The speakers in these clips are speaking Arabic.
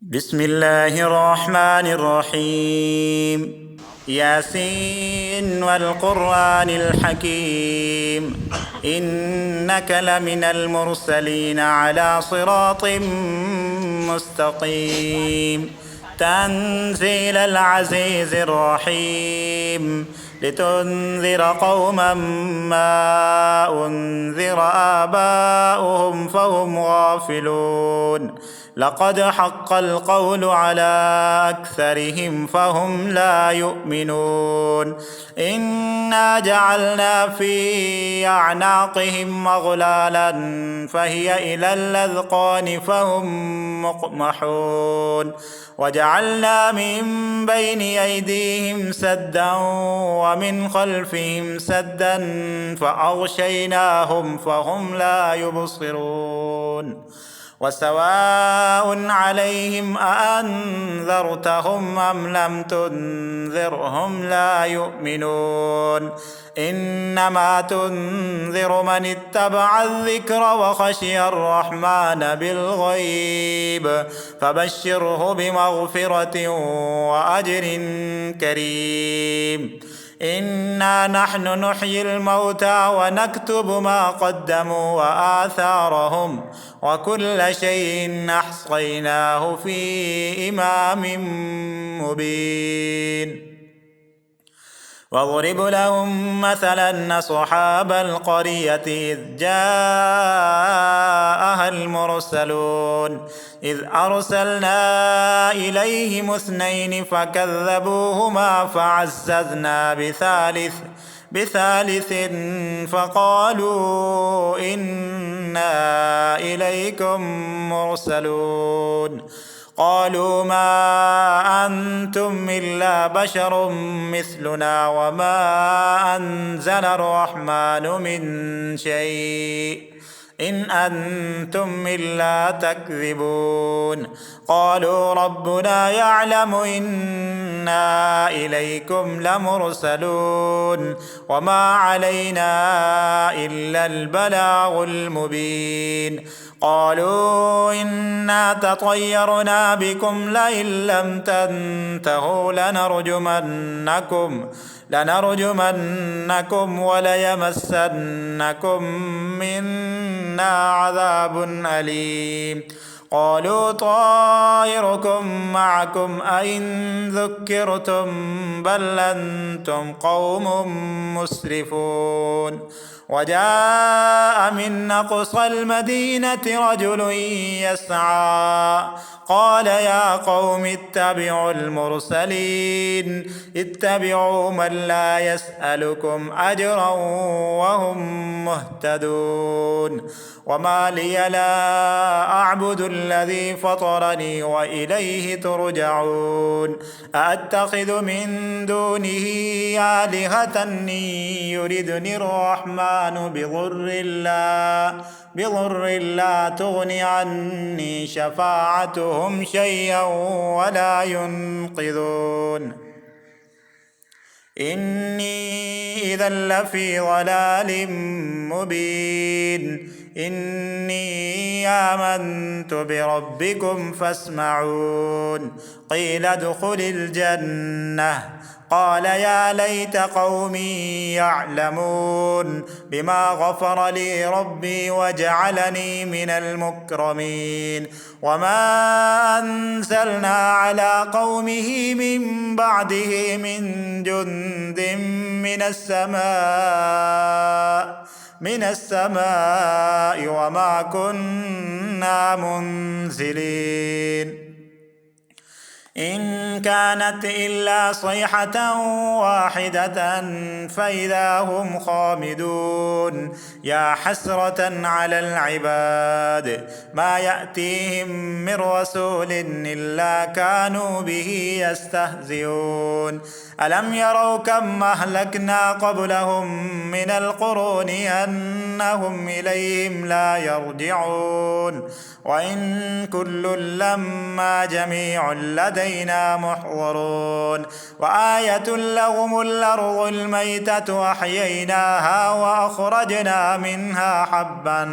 بسم الله الرحمن الرحيم. ياسين والقرآن الحكيم إنك لمن المرسلين على صراط مستقيم تنزيل العزيز الرحيم لتنذر قوما ما أنذر آباؤهم فهم غافلون لقد حق القول على أكثرهم فهم لا يؤمنون إنا جعلنا في أعناقهم أغلالا فهي إلى الأذقان فهم مقمحون وجعلنا من بين أيديهم سدا ومن خلفهم سدا فأغشيناهم فهم لا يبصرون وسواء عليهم أأنذرتهم أم لم تنذرهم لا يؤمنون إنما تنذر من اتبع الذكر وخشي الرحمن بالغيب فبشره بمغفرة وأجر كريم إنا نحن نحيي الموتى ونكتب ما قدموا وآثارهم وكل شيء أحصيناه في إمام مبين واضرب لهم مثلا أصحاب القرية إذ جاءها المرسلون إذ أرسلنا إليهم اثنين فكذبوهما فعززنا بثالث فقالوا إنا إليكم مرسلون قالوا ما أنتم إلا بشر مثلنا وما أنزل الرحمن من شيء إن أنتم إلا تكذبون قالوا ربنا يعلم إنا إليكم لمرسلون وما علينا إلا البلاغ المبين قالوا إنا تطيرنا بكم لئن لم تنتهوا لنرجمنكم وليمسنكم منا عذاب أليم قالوا طائركم معكم أئن ذكرتم بل أنتم قوم مسرفون وجاء من أقصى المدينة رجل يسعى قال يا قوم اتبعوا المرسلين اتبعوا من لا يسألكم أجرا وهم مهتدون وما لي لا أعبد الذي فطرني وإليه ترجعون أأتخذ من دونه آلهة يردني الرحمن بضر لا تغن عني شفاعتهم شيئا ولا ينقذون إني إذا لفي ضلال مبين إني آمنت بربكم فاسمعون قيل ادخل الجنة قال يا ليت قومي يعلمون بما غفر لي ربي وجعلني من المكرمين وما أنزلنا على قومه من بعده من جند من السماء وما كنا منزلين إن كانت إلا صيحة واحدة فإذا هم خامدون يا حسرة على العباد ما يأتيهم من رسول إلا كانوا به يستهزئون ألم يروا كم أهلكنا قبلهم من القرون أنهم إليهم لا يرجعون وإن كل لما جميع لدينا محضرون وآية لهم الأرض الميتة أحييناها وأخرجنا منها حبا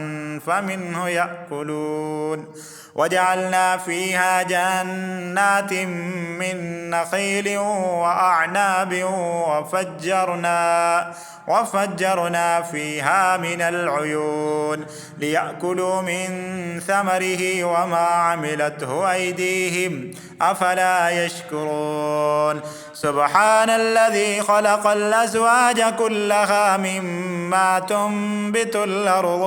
فمنه يأكلون وجعلنا فيها جنات من نخيل وأعناب وفجرنا فيها من العيون ليأكلوا من ثمره وما عملته أيديهم أفلا يشكرون سبحان الذي خلق الأزواج كلها مما تنبت الأرض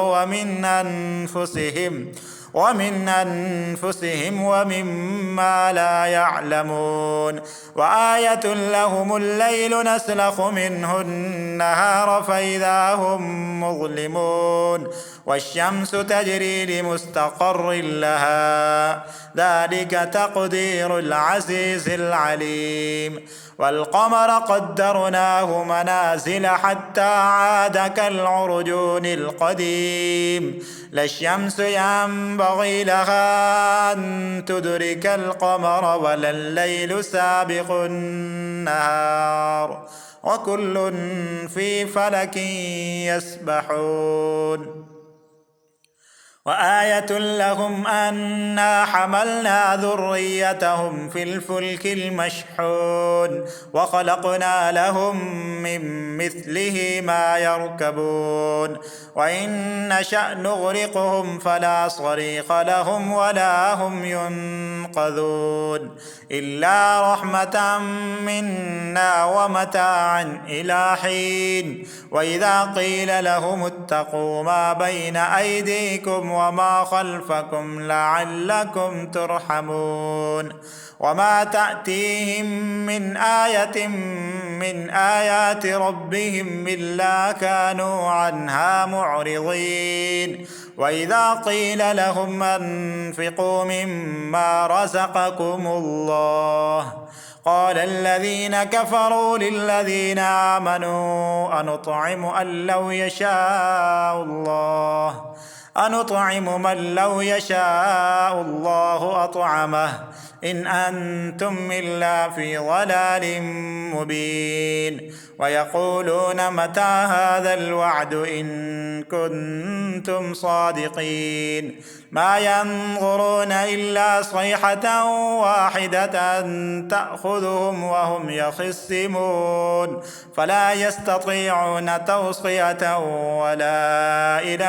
ومن أنفسهم ومما لا يعلمون وآية لهم الليل نسلخ منه النهار فإذا هم مظلمون والشمس تجري لمستقر لها ذلك تقدير العزيز العليم والقمر قدرناه منازل حتى عاد كالعرجون القديم لا الشمس ينبغي لها أن تدرك القمر ولا الليل سابق النهار وكل في فلك يسبحون وآية لهم أنا حملنا ذريتهم في الفلك المشحون وخلقنا لهم من مثله ما يركبون وإن نشأ نغرقهم فلا صريخ لهم ولا هم ينقذون إلا رحمة منا ومتاعا إلى حين وإذا قيل لهم اتقوا ما بين أيديكم وما خلفكم لعلكم ترحمون وما تأتيهم من آية من آيات ربهم إلا كانوا عنها معرضين وإذا قيل لهم أنفقوا مما رزقكم الله قال الذين كفروا للذين آمنوا أنطعم من لو يشاء الله أطعمه إن أنتم إلا في ضلال مبين ويقولون متى هذا الوعد إن كنتم صادقين ما ينظرون إلا صيحة واحدة تأخذهم وهم يخصمون فلا يستطيعون توصية ولا إلى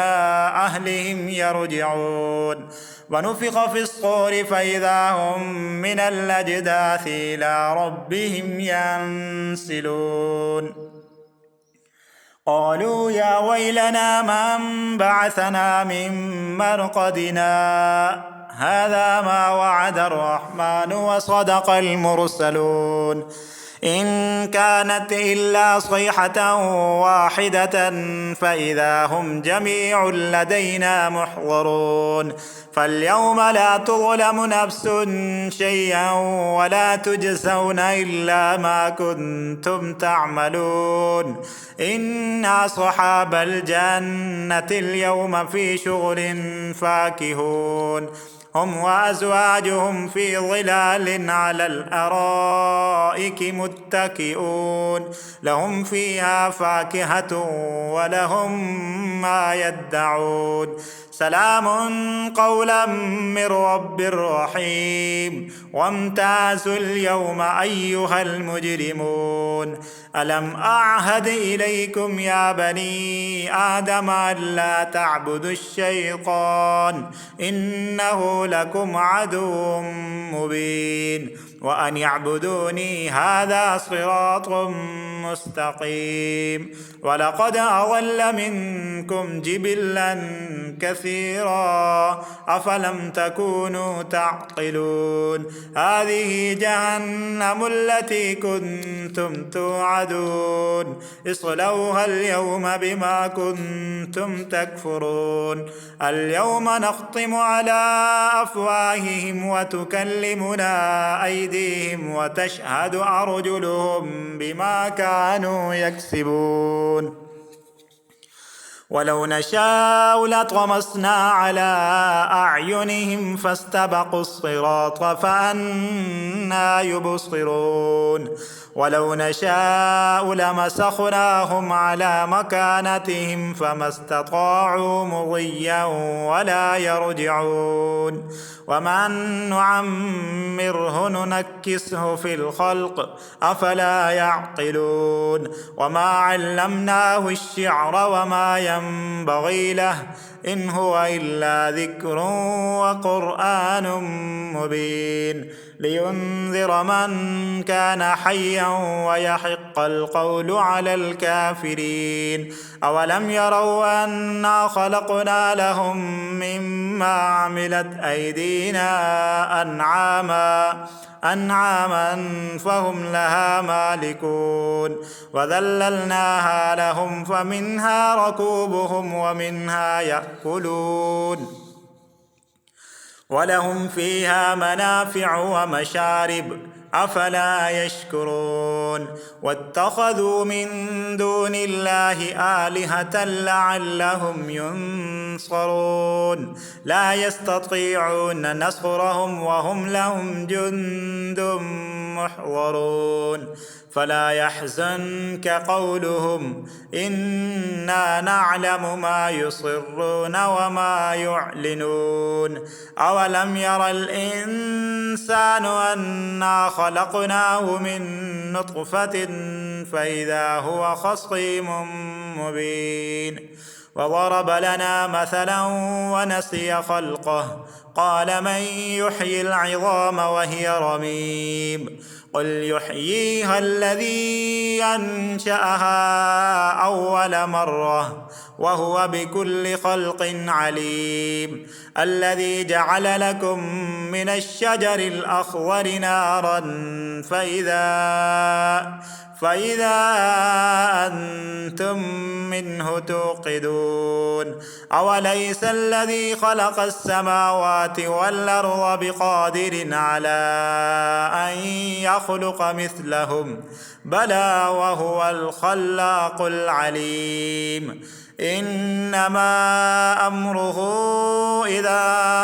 أهلهم يرجعون ونفخ في الصور فإذا هم من الأجداث إلى ربهم ينسلون قالوا يا ويلنا من بعثنا من مرقدنا هذا ما وعد الرحمن وصدق المرسلون إن كانت إلا صيحة واحدة فإذا هم جميع لدينا محضرون فاليوم لا تظلم نفس شيئا ولا تجزون إلا ما كنتم تعملون إنا أصحاب الجنة اليوم في شغل فاكهون هم وأزواجهم في ظلال على الأرائك متكئون لهم فيها فاكهة ولهم ما يدعون سلام قولا من رب رحيم وامتازوا اليوم أيها المجرمون ألم أعهد إليكم يا بني آدم ألا تعبدوا الشيطان إنه لكم عدو مبين وأن يعبدوني هذا صراط مستقيم ولقد أضل منكم جبلا كثيرا أفلم تكونوا تعقلون هذه جهنم التي كنتم توعدون اصلوها اليوم بما كنتم تكفرون اليوم نختم على أفواههم وتكلمنا أيديهم وتشهد أرجلهم بما كانوا يكسبون ولو نشاء لطمسنا على أعينهم فاستبقوا الصراط فأنى يبصرون ولو نشاء لمسخناهم على مكانتهم فما استطاعوا مضيا ولا يرجعون ومن نعمره ننكسه في الخلق أفلا يعقلون وما علمناه الشعر وما ينبغي له إن هو إلا ذكر وقرآن مبين لينذر من كان حيا ويحق القول على الكافرين أولم يروا أنا خلقنا لهم مما عملت أيدينا أنعاما فهم لها مالكون وذللناها لهم فمنها ركوبهم ومنها يأكلون ولهم فيها منافع ومشارب أفلا يشكرون واتخذوا من دون الله آلهة لعلهم ينصرون لا يستطيعون نصرهم وهم لهم جند محضرون فلا يحزنك قولهم إنا نعلم ما يصرون وما يعلنون أولم ير الإنسان أنا خلقناه من نطفة فإذا هو خصيم مبين وضرب لنا مثلا ونسي خلقه قال من يحيي العظام وهي رميم قل يحييها الذي أنشأها أول مرة وهو بكل خلق عليم الذي جعل لكم من الشجر الأخضر نارا فإذا أنتم منه توقدون أوليس الذي خلق السماوات والأرض بقادر على أن يخلق مثلهم بلى وهو الخلاق العليم إنما أمره إذا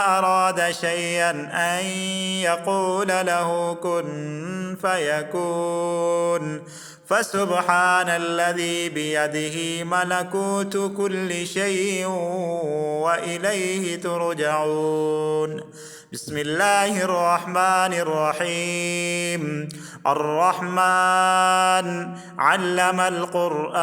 أراد شيئا أن يقول له كن فيكون فسبحان الذي بيده ملكوت كل شيء وإليه ترجعون بسم الله الرحمن الرحيم الرحمن علم القرآن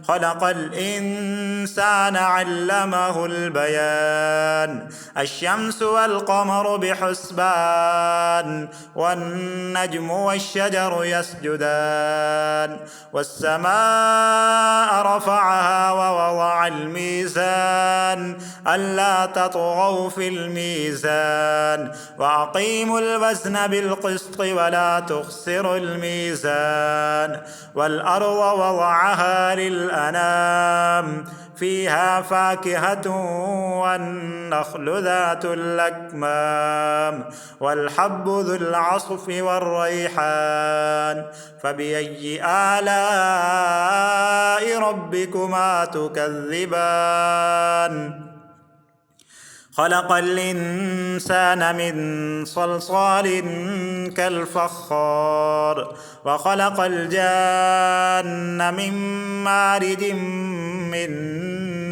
خلق الإنسان علمه البيان الشمس والقمر بحسبان والنجم والشجر يسجدان والسماء رفعها ووضع الميزان ألا تطغوا في الميزان وأقيموا الوزن بالقسط ولا تخسروا الميزان والأرض وضعها للأنام فيها فاكهة والنخل ذات الأكمام والحب ذو العصف والريحان فبأي آلاء ربكما تكذبان خلق الإنسان من صلصال كالفخار وخلق الجان من مارد من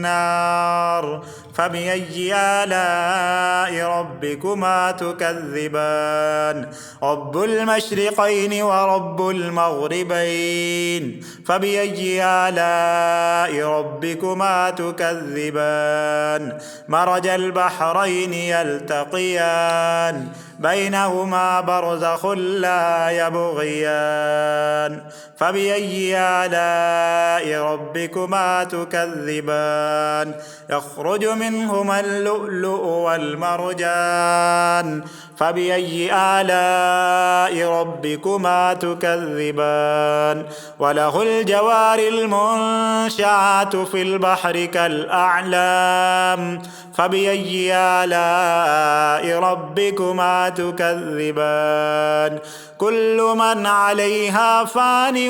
نار فبأي آلاء ربكما تكذبان رب المشرقين ورب المغربين فبأي آلاء ربكما تكذبان مرج البحرين يلتقيان بينهما برزخ لا يبغيان فبأي آلاء ربكما تكذبان يخرج منهما اللؤلؤ والمرجان فبأي آلاء ربكما تكذبان وله الجوار المنشآت في البحر كالأعلام فبأي آلاء ربكما تكذبان كل من عليها فان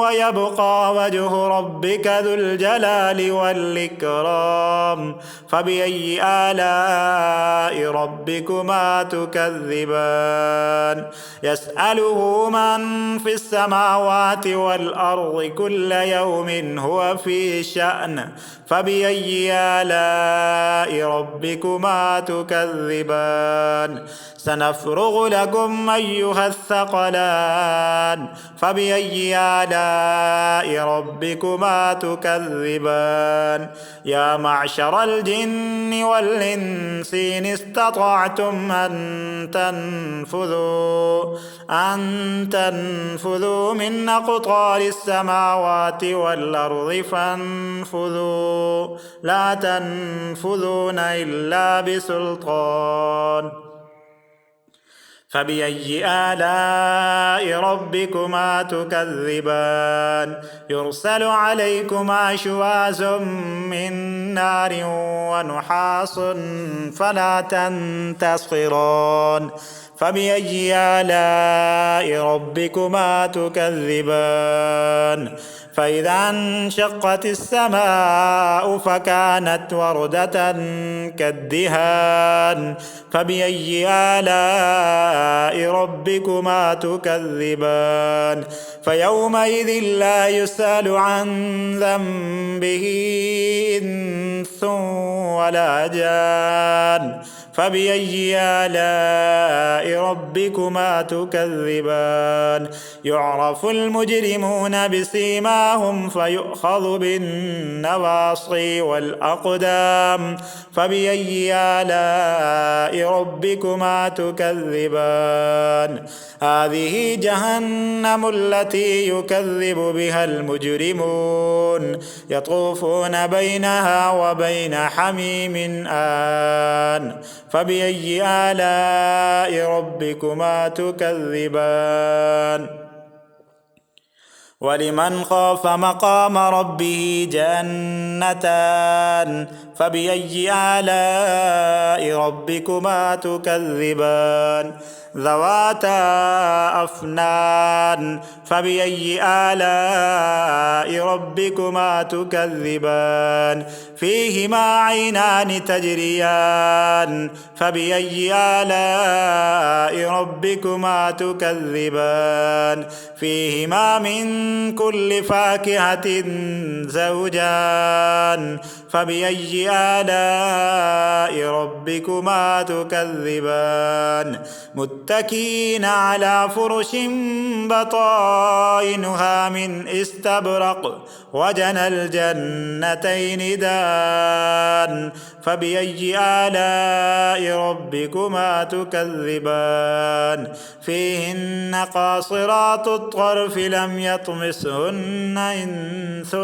ويبقى وجه ربك ذو الجلال والإكرام فبأي آلاء ربكما تكذبان يسأله من في السماوات والأرض كل يوم هو في شأن فبأي آلاء ربكما تكذبان سنفرغ لكم أيها الثقلان فبأي آلاء ربكما تكذبان يا معشر الجن والإنس إن استطعتم أن تنفذوا من أقطار السماوات والأرض فانفذوا لا تنفذون إلا بسلطان فبأي آلاء ربكما تكذبان يرسل عليكما شواظ من نار ونحاس فلا تنتصران فبأي آلاء ربكما تكذبان فإذا انشقت السماء فكانت وردة كالدهان فبأي آلاء ربكما تكذبان فيومئذ لا يسأل عن ذنبه إنس ولا جان فبأي آلاء ربكما تكذبان يعرف المجرمون بسيماهم فيؤخذ بالنواصي والأقدام فبأي آلاء ربكما تكذبان هذه جهنم التي يكذب بها المجرمون يطوفون بينها وبين حميم آن فبأي آلاء ربكما تكذبان ولمن خاف مقام ربه جنتان فبأي آلاء ربكما تكذبان ذواتا أفنان فبأي آلاء ربكما تكذبان فيهما عينان تجريان فبأي آلاء ربكما تكذبان فيهما من كل فاكهة زوجان فبأي آلاء ربكما تكذبان متكئين على فرش بطائنها من استبرق وجنى الجنتين دان فبأي آلاء ربكما تكذبان فيهن قاصرات الطرف لم يطمسهن إنس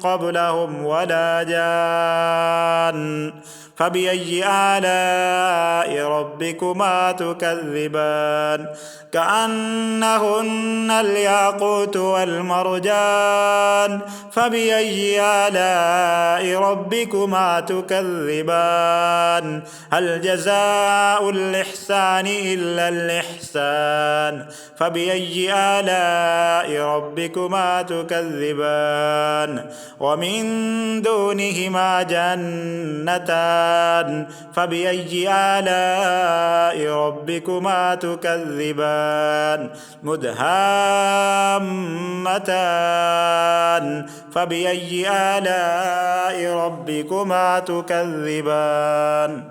قبلهم ولا جان فبأي آلاء ربكما تكذبان كأنهن الياقوت والمرجان فبأي آلاء ربكما تكذبان هل جزاء الإحسان إلا الإحسان فبأي آلاء ربكما تكذبان ومن دونهما جنتان فبأي آلاء ربكما تكذبان مدهامتان فبأي آلاء ربكما تكذبان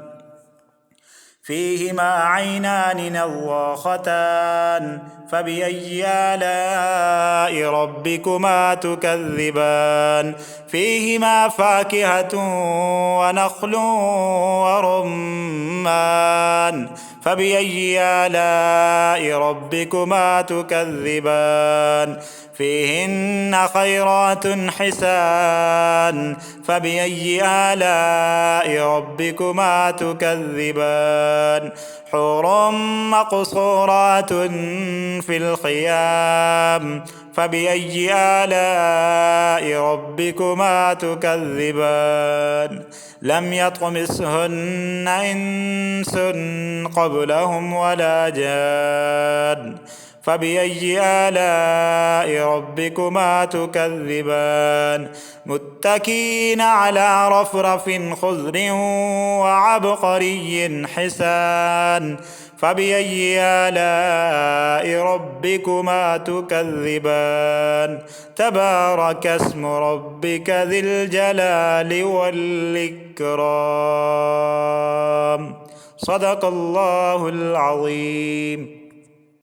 فيهما عينان نضاختان فبأي آلاء ربكما تكذبان فيهما فاكهة ونخل ورمان فبأي آلاء ربكما تكذبان فيهن خيرات حسان فبأي آلاء ربكما تكذبان حور مقصورات في الخيام فبأي آلاء ربكما تكذبان لم يطمثهن إنس قبلهم ولا جان فبأي آلاء ربكما تكذبان متكئين على رفرف خضر وعبقري حسان فبأي آلاء ربكما تكذبان تبارك اسم ربك ذي الجلال والإكرام صدق الله العظيم.